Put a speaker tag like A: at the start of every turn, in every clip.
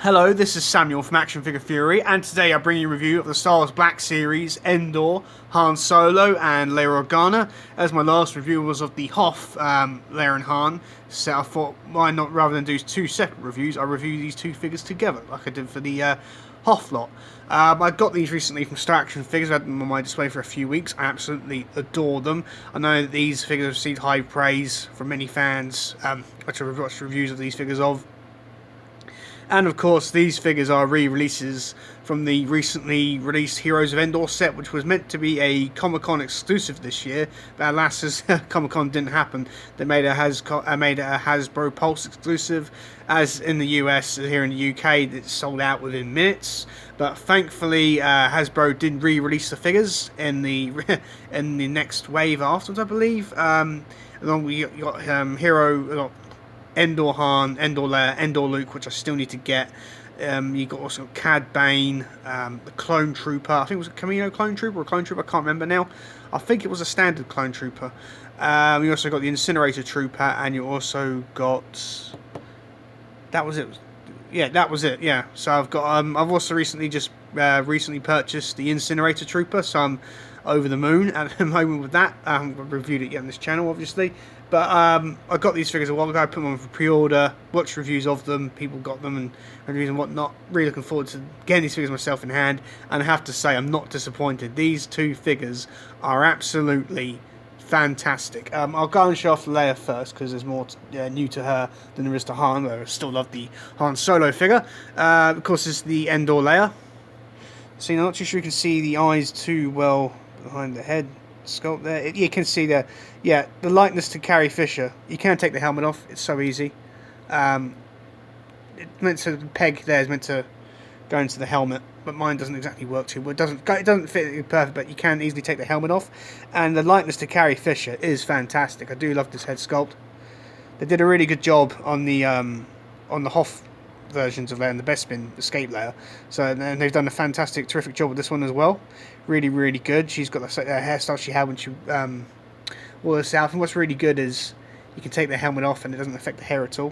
A: Hello, this is Samuel from Action Figure Fury, and today I bring you a review of the Star Wars Black Series, Endor, Han Solo, and Leia Organa. As my last review was of the Hoth, Leia and Han, so I thought, why not, rather than do two separate reviews, I review these two figures together, like I did for the Hoth lot. I got these recently from Star Action Figures. I had them on my display for a few weeks. I absolutely adore them. I know that these figures have received high praise from many fans, which I've watched reviews of these figures of. And of course, these figures are re-releases from the recently released Heroes of Endor set, which was meant to be a Comic-Con exclusive this year, but alas, as Comic-Con didn't happen, they made it a Hasbro Pulse exclusive. As in the US, here in the UK, it's sold out within minutes. But thankfully, Hasbro did re-release the figures in the in the next wave afterwards, I believe. Along with you got Endor Han, Endor Leia, Endor Luke, which I still need to get. You got also Cad Bane, the Clone Trooper. I think it was a Camino Clone Trooper or Clone Trooper. I can't remember now. I think it was a standard Clone Trooper. You also got the Incinerator Trooper, and you also got. That was it. Yeah, that was it. Yeah. So I've got. I've also recently purchased the Incinerator Trooper. So I'm over the moon at the moment with that. I haven't reviewed it yet on this channel, obviously. But I got these figures a while ago. I put them on for pre-order, watched reviews of them, people got them and reviews and whatnot. Really looking forward to getting these figures myself in hand. And I have to say, I'm not disappointed. These two figures are absolutely fantastic. I'll go and show off Leia first, because there's more new to her than there is to Han, though I still love the Han Solo figure. Of course, it's the Endor Leia. So you're not too sure you can see the eyes too well behind the head sculpt there. You can see the likeness to Carrie Fisher. You can take the helmet off. It's so easy. It's meant to, the peg there is meant to go into the helmet, but mine doesn't exactly work too well. It doesn't fit perfect, but you can easily take the helmet off. And the likeness to Carrie Fisher is fantastic. I do love this head sculpt. They did a really good job on the Hoth versions of Leia and the Bespin escape layer. So, and they've done a terrific job with this one as well. Really, really good. She's got the hairstyle she had when she wore this out. And what's really good is you can take the helmet off and it doesn't affect the hair at all.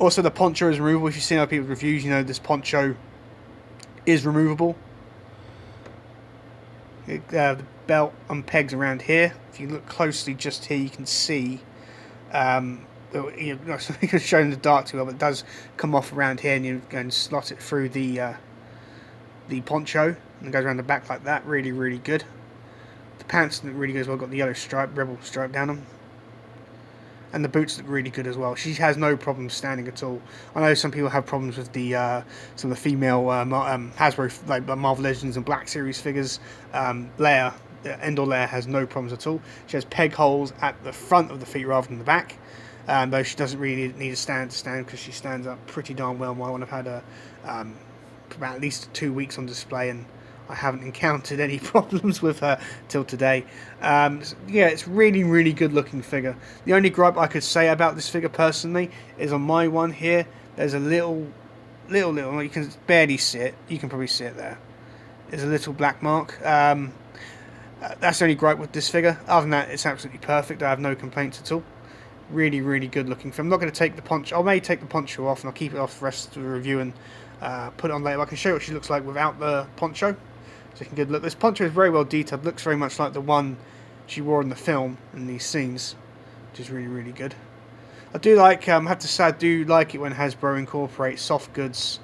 A: Also, the poncho is removable. If you've seen other people's reviews, you know this poncho is removable. The belt unpegs around here. If you look closely just here, you can see you can show in the dark too well, but it does come off around here, and you go and slot it through the poncho, and it goes around the back like that. Really, really good. The pants look really good as well. Got the yellow stripe, rebel stripe down them, and the boots look really good as well. She has no problem standing at all. I know some people have problems with the some of the female Hasbro like Marvel Legends and Black Series figures. Leia, Endor Leia, has no problems at all. She has peg holes at the front of the feet rather than the back. Though she doesn't really need a stand because she stands up pretty darn well. My one I've had her for about at least 2 weeks on display, and I haven't encountered any problems with her till today. It's really, really good looking figure. The only gripe I could say about this figure personally is on my one here, there's a little, you can barely see it. You can probably see it there. There's a little black mark. That's the only gripe with this figure. Other than that, it's absolutely perfect. I have no complaints at all. Really, really good looking film. I'm not going to take the poncho. I may take the poncho off, and I'll keep it off for the rest of the review and put it on later. I can show you what she looks like without the poncho, so you can get a look. This poncho is very well detailed. Looks very much like the one she wore in the film in these scenes, which is really, really good. I do like. I have to say, I do like it when Hasbro incorporates soft goods.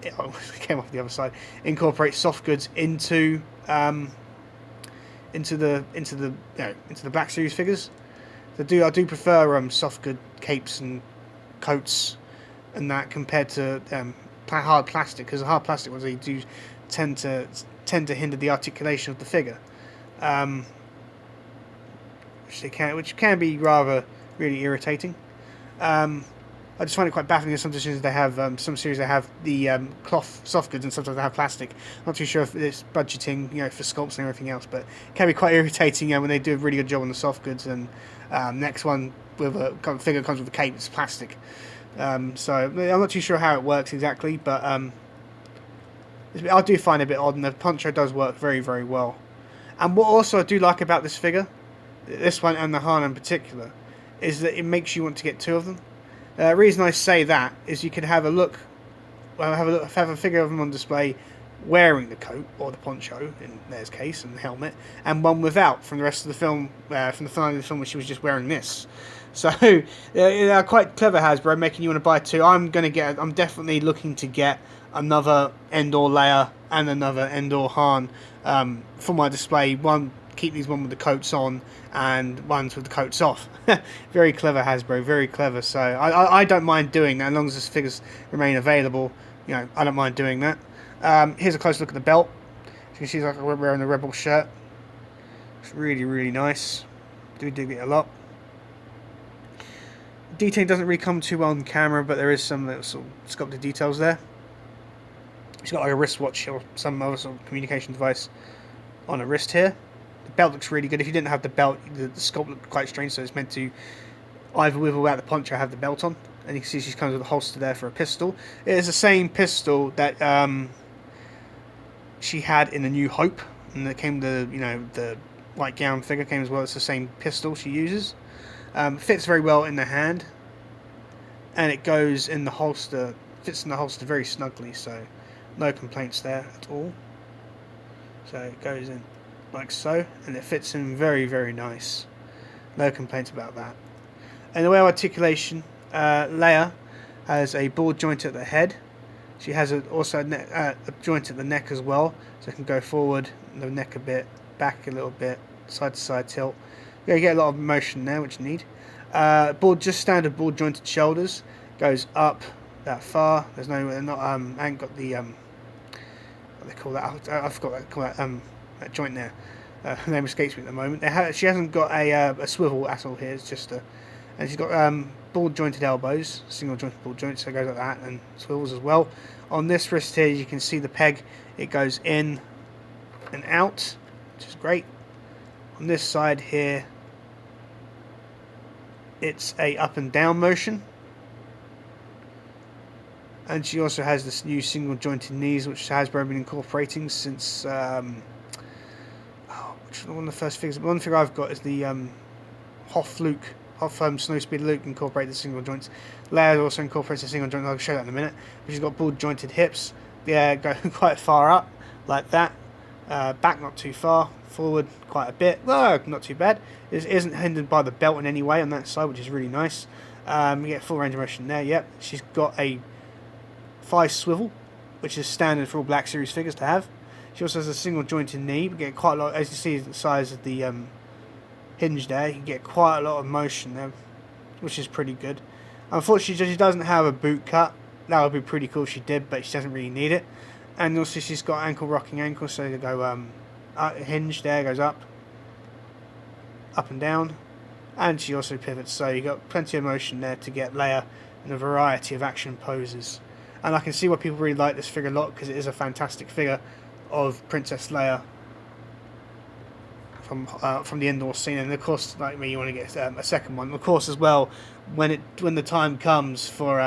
A: It came off the other side. Incorporate soft goods into the Black Series figures. I do prefer soft good capes and coats and that compared to hard plastic, because the hard plastic ones, they do tend to hinder the articulation of the figure, which can be rather really irritating. I just find it quite baffling. In some decisions they have some series they have the cloth soft goods, and sometimes they have plastic. I'm not too sure if it's budgeting, for sculpts and everything else, but it can be quite irritating when they do a really good job on the soft goods, and next one with a figure comes with a cape, it's plastic. So I'm not too sure how it works exactly, but I do find it a bit odd, and the poncho does work very, very well. And what also I do like about this figure, this one and the Han in particular, is that it makes you want to get two of them. The reason I say that is you can have a look have a figure of him on display wearing the coat or the poncho in Leia's case and the helmet, and one without from the rest of the film, from the finale of the film where she was just wearing this. So quite clever Hasbro, making you want to buy two. I'm definitely looking to get another Endor Leia and another Endor Han for my display. Keep these one with the coats on and ones with the coats off. Very clever Hasbro, very clever. So I don't mind doing that as long as the figures remain available. I don't mind doing that. Here's a close look at the belt. As you can see, like we're wearing the Rebel shirt. It's really, really nice. Do dig it a lot. Detailing doesn't really come too well on camera, but there is some little sort of sculpted details there. She's got like a wristwatch or some other sort of communication device on her wrist here. The belt looks really good. If you didn't have the belt, the sculpt looked quite strange, so it's meant to either with or without the poncho have the belt on. And you can see she comes with a holster there for a pistol. It is the same pistol that she had in the New Hope, and that came the white gown figure came as well. It's the same pistol she uses. Fits very well in the hand, and it goes in the holster. Fits in the holster very snugly, so no complaints there at all. So it goes in like so, and it fits in very, very nice. No complaints about that. And the way of articulation, Leia has a ball joint at the head. She has also a joint at the neck as well, so it can go forward, the neck a bit, back a little bit, side to side tilt. You get a lot of motion there, which you need. Just standard ball jointed shoulders, goes up that far. There's no, I ain't got the what they call that. I forgot that joint there. Name escapes me at the moment. She hasn't got a swivel at all here. It's just and she's got ball jointed elbows, single jointed ball joints, so it goes like that, and swivels as well. On this wrist here, you can see the peg. It goes in and out, which is great. On this side here, it's a up and down motion, and she also has this new single jointed knees, which Hasbro been incorporating since which one of the first figures. One figure I've got is the Hoth Snowspeed Luke incorporated the single joints. Leia also incorporates a single joint. I'll show that in a minute. But she's got ball jointed hips. Yeah, go quite far up like that. Back not too far. Forward quite a bit. Well, not too bad. It isn't hindered by the belt in any way on that side, which is really nice. You get full range of motion there. Yep. She's got a thigh swivel, which is standard for all Black Series figures to have. She also has a single jointed knee. You get quite a lot, as you see the size of the hinge there. You get quite a lot of motion there, which is pretty good. Unfortunately, she doesn't have a boot cut. That would be pretty cool if she did, but she doesn't really need it. And also, she's got ankle rocking ankles, so they go hinge there, goes up and down, and she also pivots. So you got plenty of motion there to get Leia in a variety of action poses. And I can see why people really like this figure a lot, because it is a fantastic figure of Princess Leia from the Endor scene. And of course, like me, you want to get a second one. Of course, as well, when the time comes for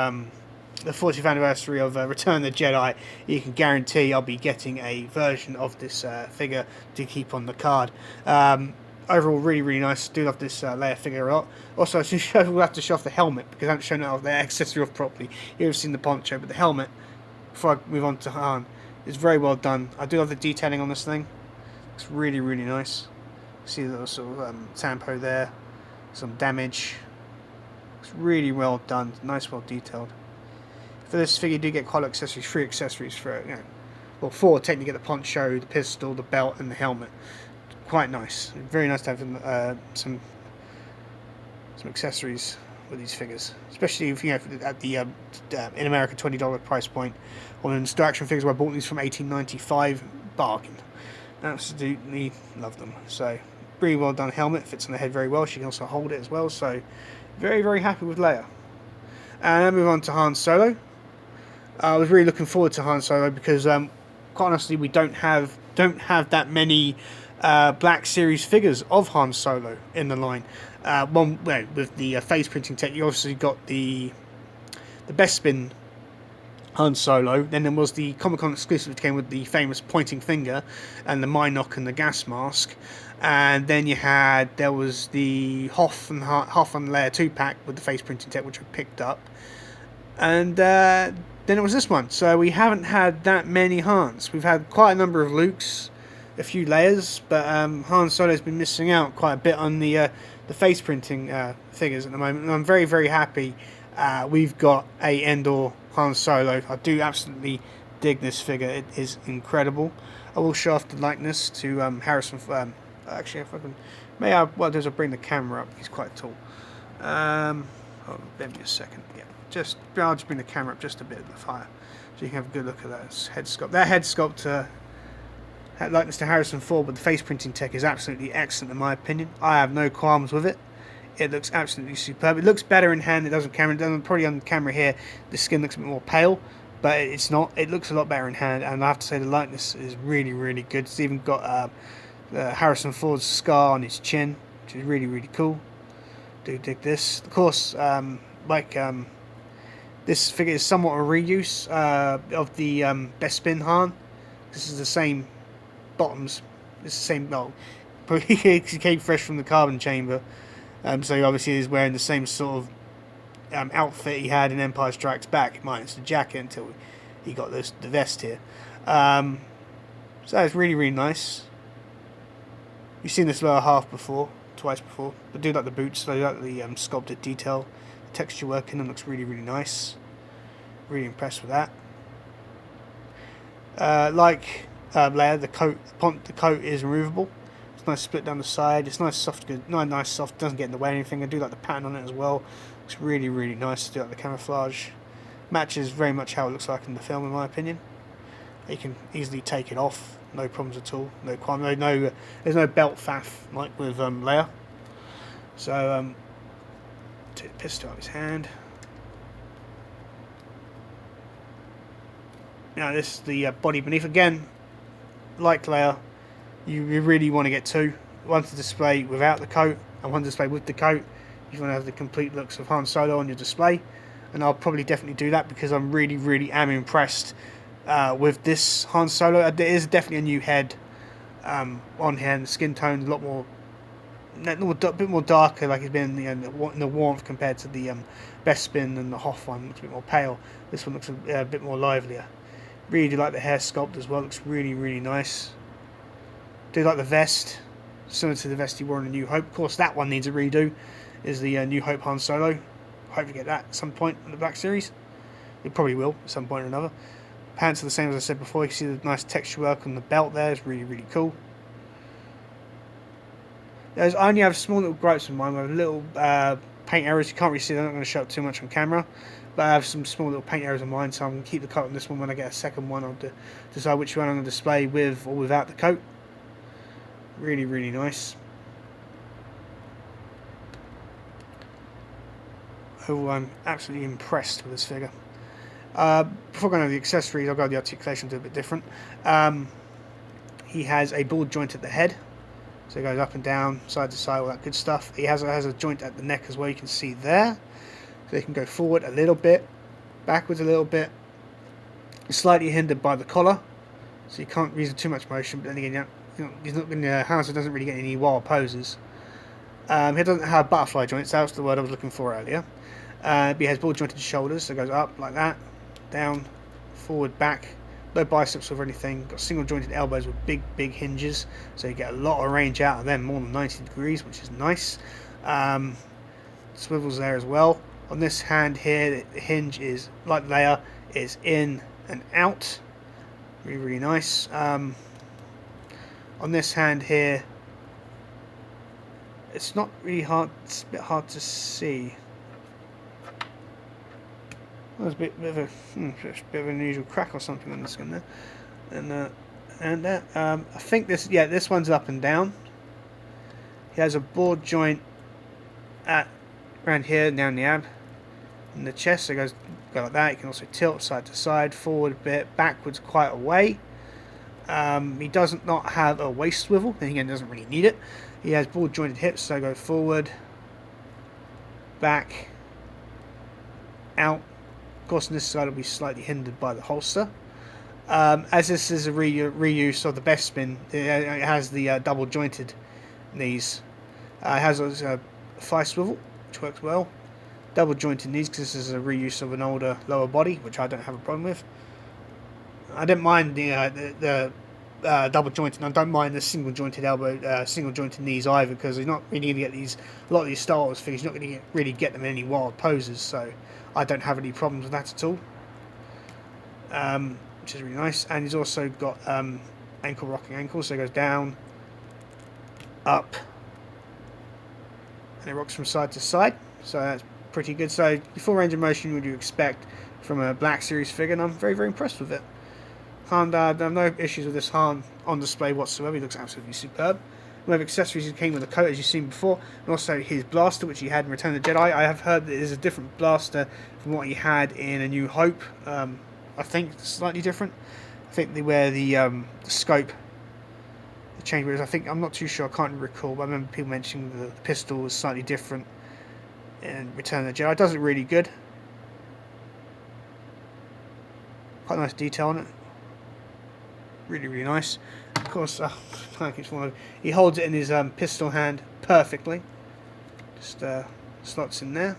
A: the 40th anniversary of Return of the Jedi, you can guarantee I'll be getting a version of this figure to keep on the card. Overall, really, really nice. Do love this Leia figure a lot. Also, we'll have to show off the helmet, because I haven't shown it the accessory off properly. You've seen the poncho, but the helmet, before I move on to Han, is very well done. I do love the detailing on this thing. It's really, really nice. See the little sort of tampo there, some damage. It's really well done, nice, well detailed. For this figure, you do get quite a lot of accessories, 3 accessories for well, 4 technically. Get the poncho, the pistol, the belt, and the helmet. Quite nice. Very nice to have some accessories with these figures, especially if at the in America $20 price point. On store action figures, where I bought these from 1895, bargain. Absolutely love them. So really well done helmet, fits on the head very well. She can also hold it as well. So very, very happy with Leia. And then move on to Han Solo. I was really looking forward to Han Solo because quite honestly, we don't have that many Black Series figures of Han Solo in the line. With the face printing tech, you obviously got the Bespin Han Solo. Then there was the Comic-Con exclusive, which came with the famous pointing finger and the Mynock and the gas mask. And then there was the Hoth and Leia 2-pack with the face printing tech, which I picked up. And then it was this one. So we haven't had that many Hans. We've had quite a number of Lukes, a few Leias, but Han Solo's been missing out quite a bit on the face printing figures at the moment. And I'm very, very happy we've got a Endor Han Solo. I do absolutely dig this figure. It is incredible. I will show off the likeness to Harrison. Actually, if I can, what I'll do is I'll bring the camera up. He's quite tall. Hold on, bear me a second. Yeah, I'll just bring the camera up just a bit of the fire, so you can have a good look at that head sculpt. That head sculpt, likeness to Harrison Ford, but the face printing tech is absolutely excellent in my opinion. I have no qualms with it. It looks absolutely superb. It looks better in hand than it does on camera. Probably on camera here, the skin looks a bit more pale, but it's not. It looks a lot better in hand, and I have to say the likeness is really, really good. It's even got Harrison Ford's scar on his chin, which is really, really cool. Do dig this. Of course, this figure is somewhat a reuse of the Bespin Han. This is the same bottoms. It's the same. No, he came fresh from the carbon chamber, so obviously he's wearing the same sort of outfit he had in Empire Strikes Back, minus the jacket until he got the vest here. So it's really, really nice. You've seen this lower half before. Twice before, but do like the boots, I like the sculpted detail, the texture work in them looks really, really nice. Really impressed with that. Like Leia, the coat is removable. It's nice split down the side. It's nice soft, good, nice soft. Doesn't get in the way of anything. I do like the pattern on it as well. Looks really, really nice. I do like the camouflage. Matches very much how it looks like in the film, in my opinion. You can easily take it off, no problems at all. There's no belt faff like with Leia. So take the pistol out of his hand. Now this is the body beneath. Again, like Leia, you really want to get two. One to display without the coat, and one to display with the coat. You want to have the complete looks of Han Solo on your display, and I'll probably definitely do that because I'm really, really am impressed. With this Han Solo, there is definitely a new head on here, and the skin tone a bit more darker, like it's been in the warmth compared to the Bespin and the Hoth one. Looks a bit more pale. This one looks a bit more livelier. Really do like the hair sculpt as well. Looks really, really nice. Do like the vest, similar to the vest he wore in A New Hope. Of course, that one needs a redo. Is the New Hope Han Solo? Hope to get that at some point in the Black Series. It probably will at some point or another. Pants are the same as I said before. You can see the nice texture work on the belt there. It's really, really cool. I only have small little gripes in mine with little paint errors. You can't really see them. I'm not going to show up too much on camera. But I have some small little paint errors in mine, so I'm going to keep the coat on this one. When I get a second one, I'll decide which one I'm going to display with or without the coat. Really, really nice. Oh, I'm absolutely impressed with this figure. Before going over the accessories, I'll go over the articulations a bit different. He has a ball joint at the head, so it goes up and down, side to side, all that good stuff. He has a joint at the neck as well, you can see there. So he can go forward a little bit, backwards a little bit. He's slightly hindered by the collar, so you can't use too much motion, but then again, he's not going to, Hanso doesn't really get any wild poses. He doesn't have butterfly joints, that was the word I was looking for earlier. But he has ball jointed shoulders, so it goes up like that, down, forward, back, no biceps or anything. Got single jointed elbows with big, big hinges, so you get a lot of range out of them, more than 90 degrees, which is nice. Swivels there as well. On this hand here, the hinge is, like Leia, is in and out. Really, really nice. On this hand here, it's not really hard, it's a bit hard to see. There's a bit of an unusual crack or something on the skin there, and I think this one's up and down. He has a board joint around here, down the ab, in the chest. So it go like that. You can also tilt side to side, forward a bit, backwards quite a way. He does not have a waist swivel. Then again, doesn't really need it. He has board jointed hips, so go forward, back, out. Of course, on this side, it'll be slightly hindered by the holster. As this is a reuse of the Bespin, it has the double jointed knees. It has a thigh swivel, which works well. double jointed knees because this is a reuse of an older lower body, which I don't have a problem with. I don't mind the double jointed. I don't mind the single jointed elbow, single jointed knees either, because you're not really going to get a lot of these Star Wars figures. You're not going to really get them in any wild poses, so I don't have any problems with that at all. Which is really nice. And he's also got ankle rocking ankles, so it goes down, up, and it rocks from side to side. So that's pretty good. So full range of motion would you expect from a Black Series figure, and I'm very, very impressed with it. Han, I have no issues with this Han on display whatsoever. He looks absolutely superb. We have accessories. He came with a coat, as you've seen before, and also his blaster, which he had in Return of the Jedi. I have heard that it is a different blaster from what he had in A New Hope. I think it's slightly different. I think they wear the scope, the change wheels. I'm not too sure. I can't recall, but I remember people mentioning the pistol was slightly different in Return of the Jedi. It does it really good. Quite nice detail on it. Really, really nice. Of course, he holds it in his pistol hand perfectly. Just slots in there.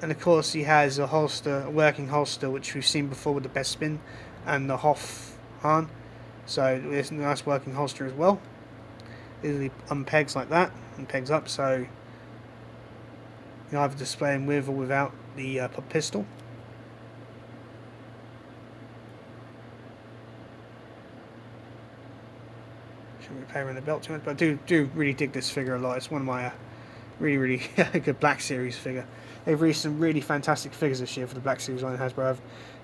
A: And of course, he has a holster, a working holster, which we've seen before with the Bespin and the Hoth Han. So there's a nice working holster as well. Easily unpegs like that, and pegs up. So you can either display him with or without the pistol. Shouldn't be playing around the belt too much, but I do really dig this figure a lot. It's one of my really, really good Black Series figure. They've released some really fantastic figures this year for the Black Series line Hasbro. I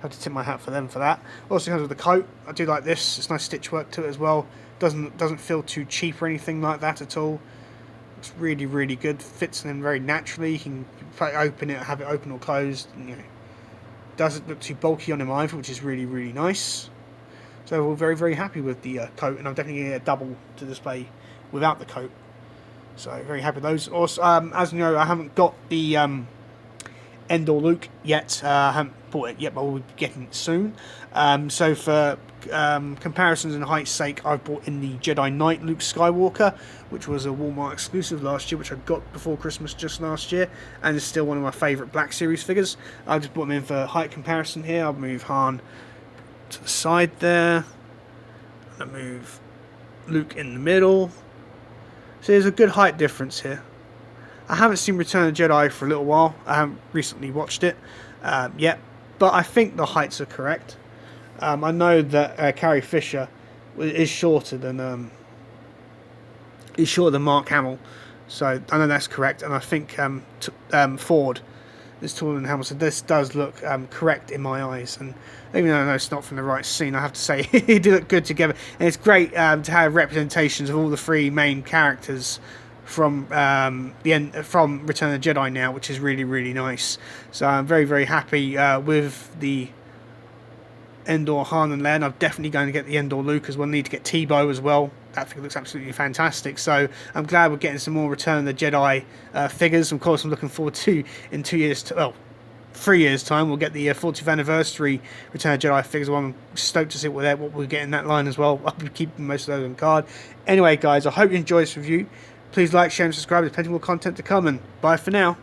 A: have to tip my hat for them for that. Also comes with the coat. I do like this. It's nice stitch work to it as well. Doesn't feel too cheap or anything like that at all. It's really, really good. Fits in very naturally. You can open it, have it open or closed. And, doesn't look too bulky on him either, which is really, really nice. So we're very, very happy with the coat, and I'm definitely going to get a double to display without the coat. So very happy with those. Also, as you know, I haven't got the Endor Luke yet. I haven't bought it yet, but we'll be getting it soon. So for comparisons and height's sake, I've bought in the Jedi Knight Luke Skywalker, which was a Walmart exclusive last year, which I got before Christmas just last year, and is still one of my favourite Black Series figures. I just bought them in for height comparison here. I'll move Han to the side there. I'll move Luke in the middle. So there's a good height difference here. I haven't seen Return of the Jedi for a little while. I haven't recently watched it yet, but I think the heights are correct. I know that Carrie Fisher is shorter than Mark Hamill, so I know that's correct. And I think Ford is taller than Hamill, so this does look correct in my eyes. And even though I know it's not from the right scene, I have to say they do look good together. And it's great to have representations of all the three main characters from from Return of the Jedi now, which is really, really nice. So I'm very, very happy with the Endor Han and Leia. I'm definitely going to get the Endor Luke as well. I need to get Tebow as well. That figure looks absolutely fantastic. So I'm glad we're getting some more Return of the Jedi figures. Of course, I'm looking forward to in 3 years' time we'll get the 40th anniversary Return of the Jedi figures. Well, I'm stoked to see what we'll get in that line as well. I'll be keeping most of those on card. Anyway, guys, I hope you enjoyed this review. Please like, share, and subscribe. There's plenty more content to come, and bye for now.